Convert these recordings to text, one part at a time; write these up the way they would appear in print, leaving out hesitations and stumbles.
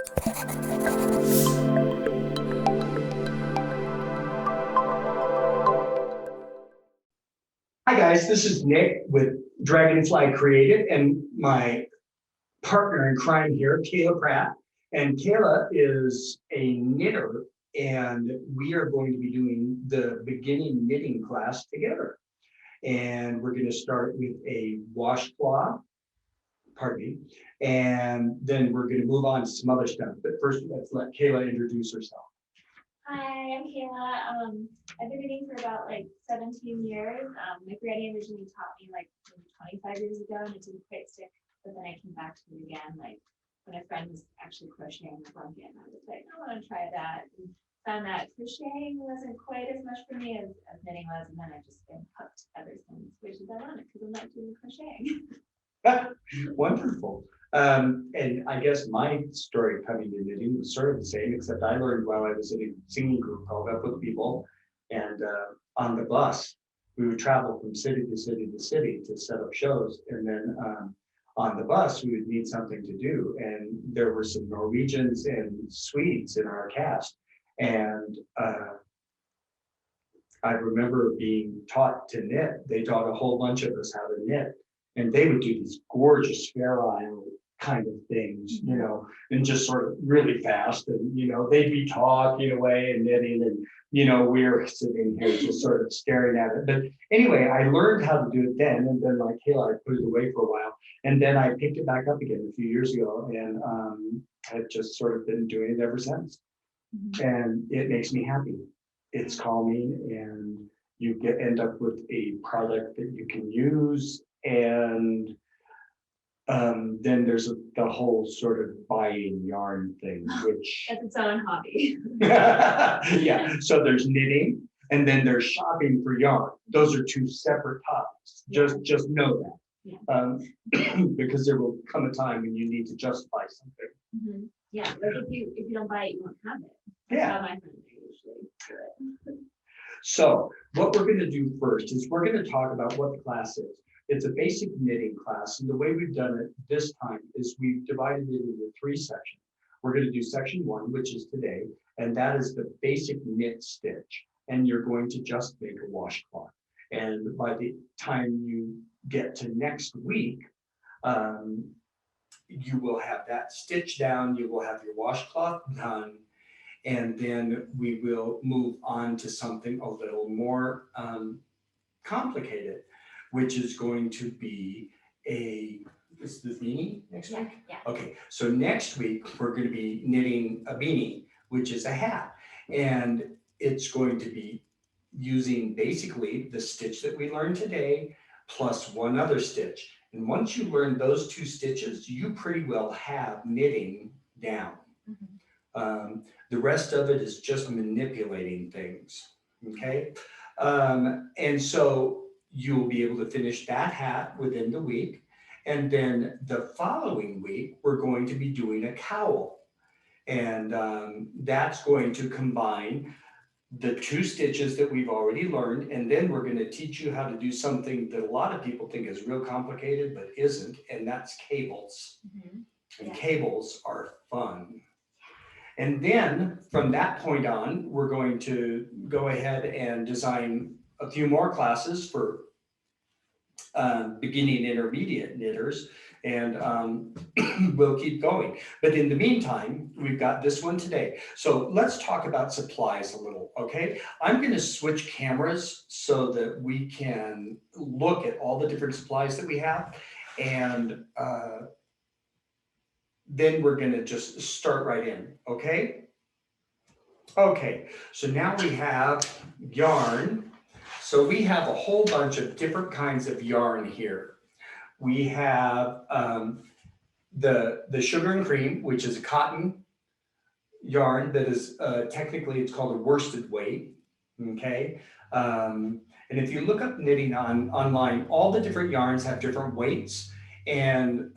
Hi guys, this is Nick with Dragonfly Creative and my partner in crime here, Kayla Pratt. And Kayla is a knitter, and we are going to be doing the beginning knitting class together. And we're going to start with a washcloth, pardon me, and then we're going to move on to some other stuff. But first, let's let Kayla introduce herself. Hi, I'm Kayla. I've been knitting for about like 17 years. My granny originally taught me like maybe 25 years ago, and it didn't quite stick. But then I came back to it again, like when a friend was actually crocheting a blanket, and I was like, I want to try that. And found that crocheting wasn't quite as much for me as knitting was, and then I've just been hooked ever since, which is ironic because I'm not doing crocheting. Wonderful. And I guess my story coming to knitting was sort of the same, except I learned while I was in a singing group called Up With People. And on the bus, we would travel from city to city to city to set up shows. And then on the bus, we would need something to do. And there were some Norwegians and Swedes in our cast. And I remember being taught to knit. They taught a whole bunch of us how to knit. And they would do these gorgeous fair isle kind of things, and just sort of really fast. And, they'd be talking away and knitting, and, we're sitting here just sort of staring at it. But anyway, I learned how to do it then. And then like Kayla, I put it away for a while. And then I picked it back up again a few years ago. And I've just sort of been doing it ever since. And it makes me happy. It's calming, and you end up with a product that you can use. And then there's the whole sort of buying yarn thing, which That's its own hobby. yeah. So there's knitting, and then there's shopping for yarn. Those are two separate topics. Just know that. Yeah. Because there will come a time when you need to justify something. Yeah, like if you don't buy it, you won't have it. That's Yeah. how my friends usually do it. So what we're going to do first is we're going to talk about what the class is. It's a basic knitting class, and the way we've done it this time is we've divided it into 3 sections. We're going to do section 1, which is today, and that is the basic knit stitch. And you're going to just make a washcloth. And by the time you get to next week, you will have that stitch down, you will have your washcloth done, and then we will move on to something a little more complicated, which is going to be is the beanie next week? Yeah. Okay, so next week we're going to be knitting a beanie, which is a hat. And it's going to be using basically the stitch that we learned today, plus one other stitch. And once you learn those 2 stitches, you pretty well have knitting down. The rest of it is just manipulating things, okay? And so you'll be able to finish that hat within the week. And then the following week, we're going to be doing a cowl. And that's going to combine the 2 stitches that we've already learned. And then we're going to teach you how to do something that a lot of people think is real complicated, but isn't. And that's cables. And cables are fun. And then from that point on, we're going to go ahead and design a few more classes for beginning intermediate knitters, and we'll keep going. But in the meantime, we've got this one today. So let's talk about supplies a little, okay? I'm going to switch cameras so that we can look at all the different supplies that we have, and then we're going to just start right in, okay? Okay, so now we have yarn. So we have a whole bunch of different kinds of yarn here. We have the sugar and cream, which is a cotton yarn that is technically it's called a worsted weight. Okay, and if you look up knitting online, all the different yarns have different weights, and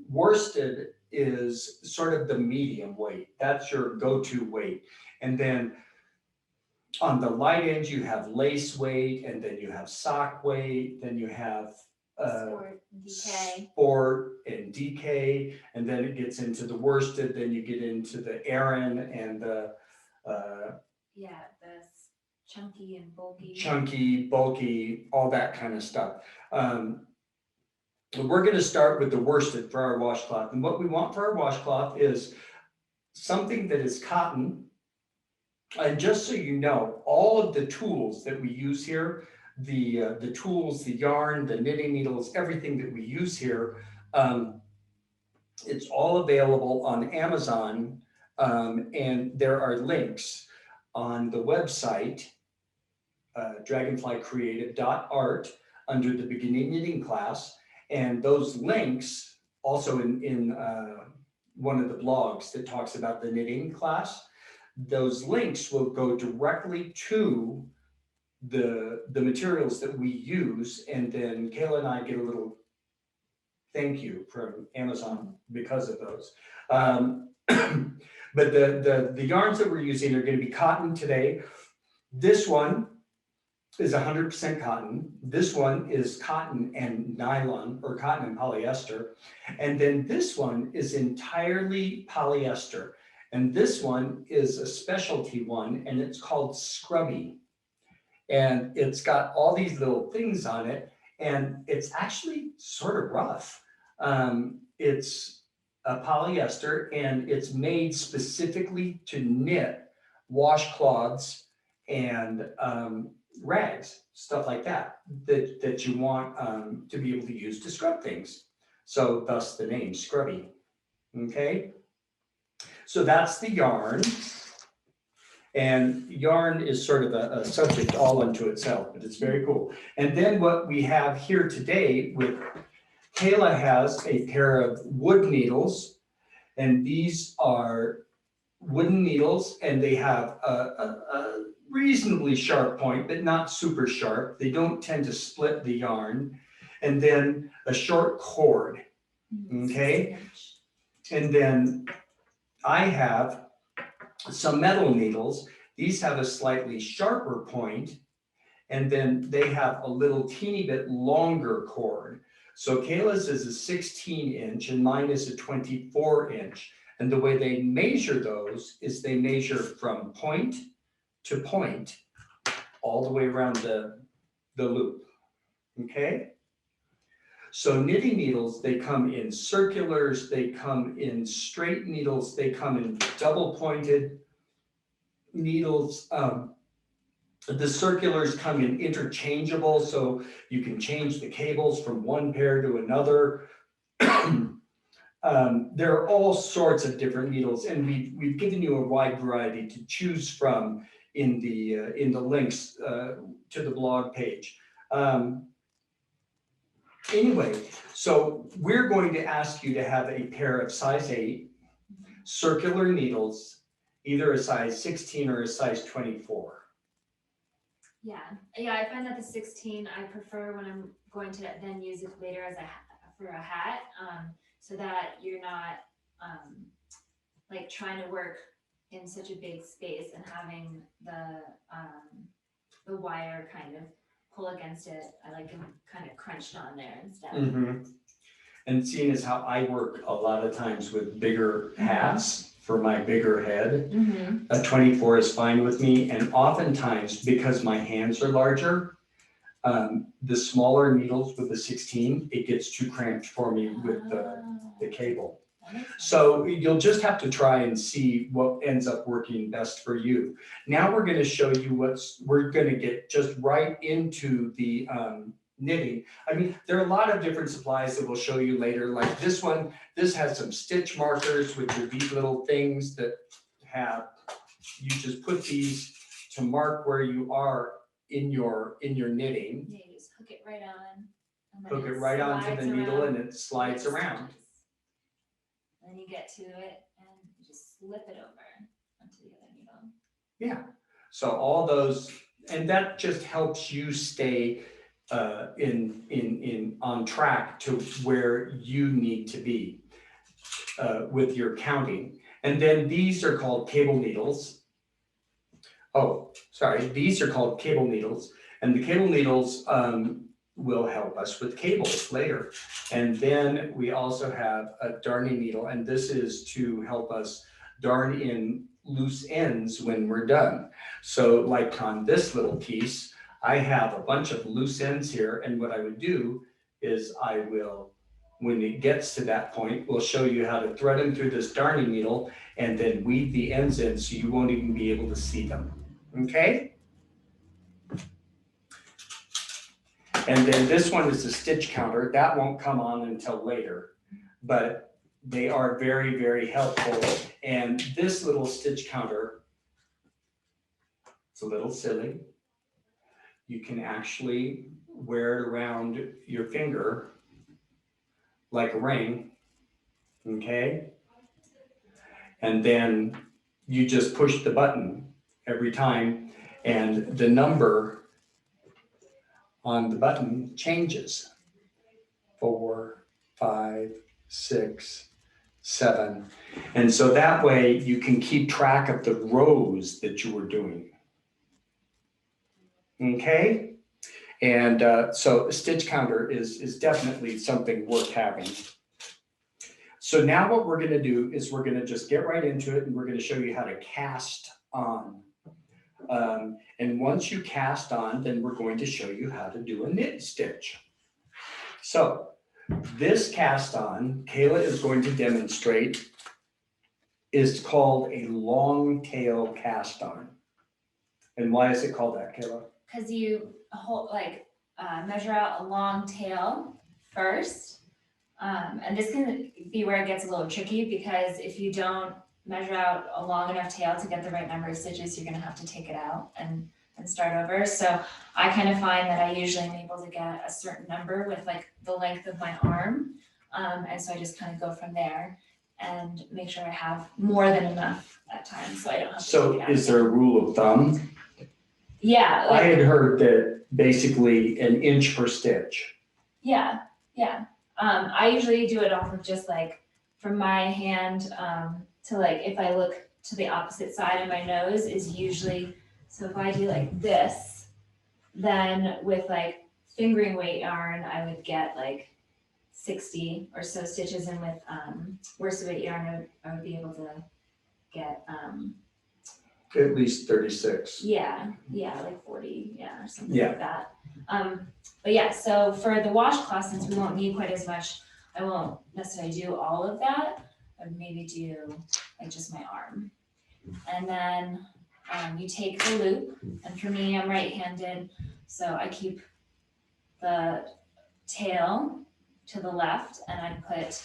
worsted is sort of the medium weight. That's your go-to weight. And then on the light end, you have lace weight, and then you have sock weight, then you have Sport, DK. sport and DK, and then it gets into the worsted, then you get into the Aran and the Yeah, the chunky and bulky. chunky, bulky, all that kind of stuff. We're gonna start with the worsted for our washcloth, and what we want for our washcloth is something that is cotton. And just so you know, all of the tools that we use here, the tools, the yarn, the knitting needles, everything that we use here, it's all available on Amazon, and there are links on the website, dragonflycreative.art, under the beginning knitting class, and those links also in one of the blogs that talks about the knitting class. Those links will go directly to the materials that we use, and then Kayla and I get a little thank you from Amazon because of those. But the yarns that we're using are going to be cotton today. This one is 100% cotton. This one is cotton and nylon, or cotton and polyester. And then this one is entirely polyester. And this one is a specialty one, and it's called Scrubby. And it's got all these little things on it, and it's actually sort of rough. It's a polyester, and it's made specifically to knit washcloths and rags, stuff like that, that you want to be able to use to scrub things. So thus the name Scrubby, okay? So that's the yarn. And yarn is sort of a subject all unto itself, but it's very cool. And then what we have here today with Kayla has a pair of wood needles, and these are wooden needles, and they have a reasonably sharp point, but not super sharp. They don't tend to split the yarn. And then a short cord, okay? And then I have some metal needles. These have a slightly sharper point, and then they have a little teeny bit longer cord. So Kayla's is a 16-inch and mine is a 24-inch. And the way they measure those is they measure from point to point all the way around the loop, okay? So knitting needles, they come in circulars, they come in straight needles, they come in double pointed needles. The circulars come in interchangeable, so you can change the cables from one pair to another. There are all sorts of different needles, and we've given you a wide variety to choose from in the links to the blog page. Anyway, so we're going to ask you to have a pair of size 8 circular needles, either a size 16 or a size 24. Yeah, I find that the 16 I prefer when I'm going to then use it later as for a hat, so that you're not like trying to work in such a big space and having the wire kind of pull against it. I like them kind of crunched on there instead. Mm-hmm. And seeing as how I work a lot of times with bigger hats for my bigger head, a 24 is fine with me. And oftentimes, because my hands are larger, the smaller needles with the 16, it gets too cramped for me with the cable. So you'll just have to try and see what ends up working best for you. Now we're going to show you we're going to get just right into the knitting. I mean, there are a lot of different supplies that we'll show you later. Like this one, this has some stitch markers, which are these little things that you just put these to mark where you are in your knitting. Yeah, you just hook it right on. And then Hook it right onto the needle and it slides Little around. stitches. Then you get to it and you just slip it over onto the other needle. Yeah, so all those, and that just helps you stay on track to where you need to be with your counting. And then these are called cable needles. Oh, sorry, these are called cable needles. And the cable needles, will help us with cables later. And then we also have a darning needle, and this is to help us darn in loose ends when we're done. So like on this little piece, I have a bunch of loose ends here, and what I would do is I will, when it gets to that point, we'll show you how to thread them through this darning needle and then weave the ends in so you won't even be able to see them, okay? And then this one is the stitch counter. That won't come on until later, but they are very, very helpful. And this little stitch counter, it's a little silly. You can actually wear it around your finger like a ring, okay? And then you just push the button every time and the number on the button changes. 4, 5, 6, 7. And so that way you can keep track of the rows that you were doing. Okay? And so a stitch counter is definitely something worth having. So now what we're gonna do is we're gonna just get right into it and we're gonna show you how to cast on. And once you cast on, then we're going to show you how to do a knit stitch. So this cast on, Kayla is going to demonstrate, is called a long tail cast on. And why is it called that, Kayla? Because you measure out a long tail first. And this can be where it gets a little tricky, because if you don't measure out a long enough tail to get the right number of stitches, you're gonna have to take it out and start over. So I kind of find that I usually am able to get a certain number with like the length of my arm. And so I just kind of go from there and make sure I have more than enough at times, so I don't have to take So it out. is there a rule of thumb? Yeah. I had heard that basically an inch per stitch. Yeah. I usually do it off of just like from my hand to like, if I look to the opposite side of my nose is usually, so if I do like this, then with like fingering weight yarn, I would get like 60 or so stitches, and with worsted weight yarn, I would be able to get At least 36. yeah, like 40, yeah, or something Yeah. like that. But yeah, so for the washcloth, since we won't need quite as much, I won't necessarily do all of that. I would maybe do like just my arm. And then you take the loop, and for me, I'm right-handed, so I keep the tail to the left, and I put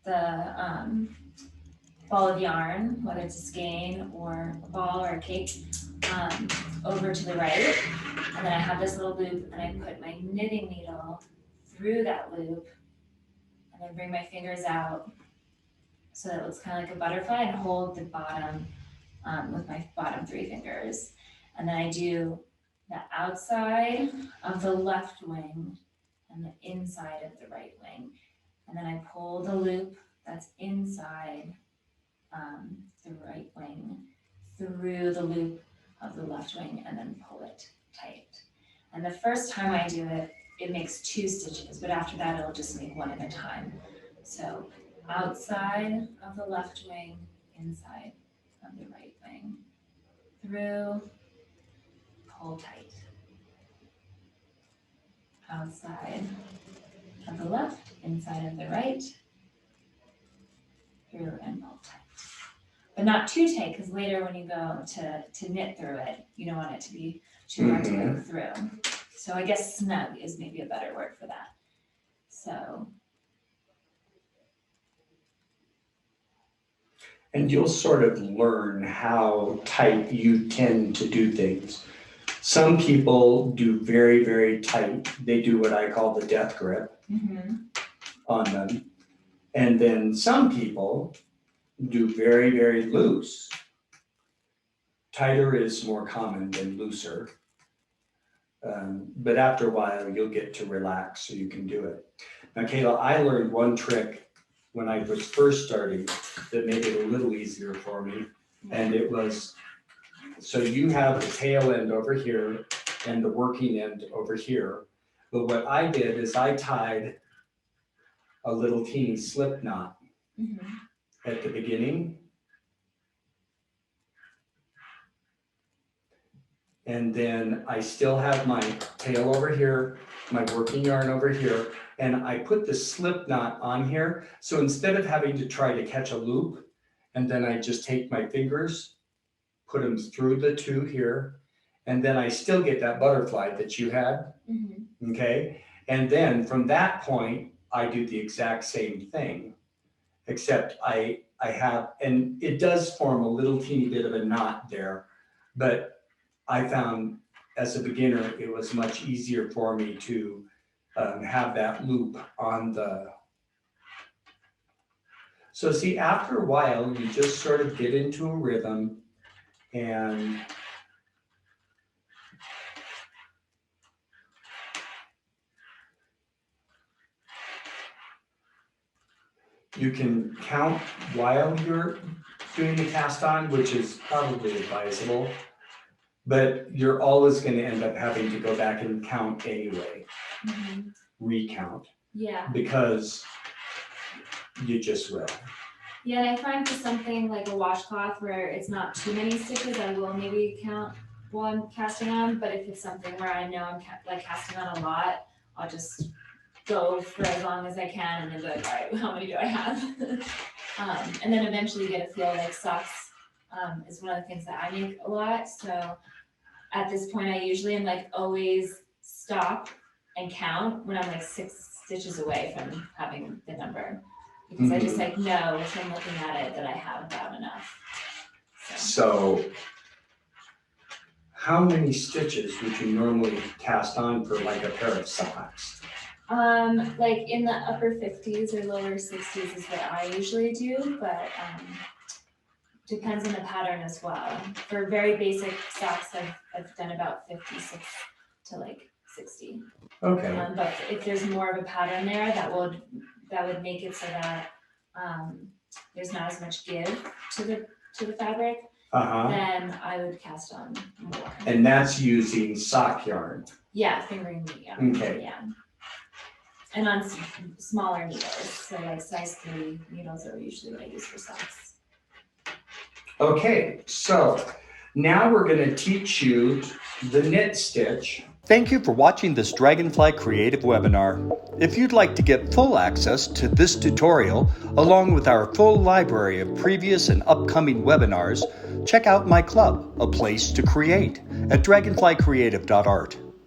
the ball of yarn, whether it's a skein or a ball or a cake, over to the right. And then I have this little loop, and I put my knitting needle through that loop, and then bring my fingers out so that it looks kind of like a butterfly, and hold the bottom with my bottom 3 fingers. And then I do the outside of the left wing and the inside of the right wing. And then I pull the loop that's inside the right wing through the loop of the left wing, and then pull it tight. And the first time I do it, it makes 2 stitches, but after that it'll just make 1 at a time. So outside of the left wing, inside of the right wing, through, pull tight. Outside of the left, inside of the right, through, and pull tight. But not too tight, because later when you go to knit through it, you don't want it to be too hard to go through. So I guess snug is maybe a better word for that. So. And you'll sort of learn how tight you tend to do things. Some people do very, very tight. They do what I call the death grip on them. And then some people do very, very loose. Tighter is more common than looser. But after a while, you'll get to relax so you can do it. Now, Kayla, I learned one trick when I was first starting that made it a little easier for me. And it was, so you have the tail end over here and the working end over here. But what I did is I tied a little teeny slip knot at the beginning. And then I still have my tail over here, my working yarn over here, and I put the slip knot on here. So instead of having to try to catch a loop, and then I just take my fingers, put them through the two here, and then I still get that butterfly that you had, okay? And then from that point, I do the exact same thing, except I have, and it does form a little teeny bit of a knot there, but I found as a beginner, it was much easier for me to have that loop on the. So see, after a while, you just sort of get into a rhythm and you can count while you're doing the cast on, which is probably advisable. But you're always going to end up having to go back and count anyway, recount. Yeah. Because you just will. Yeah, and I find for something like a washcloth where it's not too many stitches, I will maybe count while I'm casting on. But if it's something where I know I'm casting on a lot, I'll just go for as long as I can and then be like, all right, how many do I have? And then eventually get a feel. Like socks is one of the things that I make a lot. So at this point, I usually am like always stop and count when I'm like 6 stitches away from having the number. Because I just like know from looking at it that I have about enough. So how many stitches would you normally cast on for like a pair of socks? Like in the upper 50s or lower 60s is what I usually do, but depends on the pattern as well. For very basic socks, I've done about 56 to like 60. Okay. But if there's more of a pattern there, that would make it so that there's not as much give to the fabric. Then I would cast on more. And that's using sock yarn. Yeah, fingering needle yarn. Okay. Yeah. And on smaller needles, so like size 3 needles are usually what I use for socks. Okay, so now we're going to teach you the knit stitch. Thank you for watching this Dragonfly Creative webinar. If you'd like to get full access to this tutorial, along with our full library of previous and upcoming webinars, check out my club, A Place to Create, at dragonflycreative.art.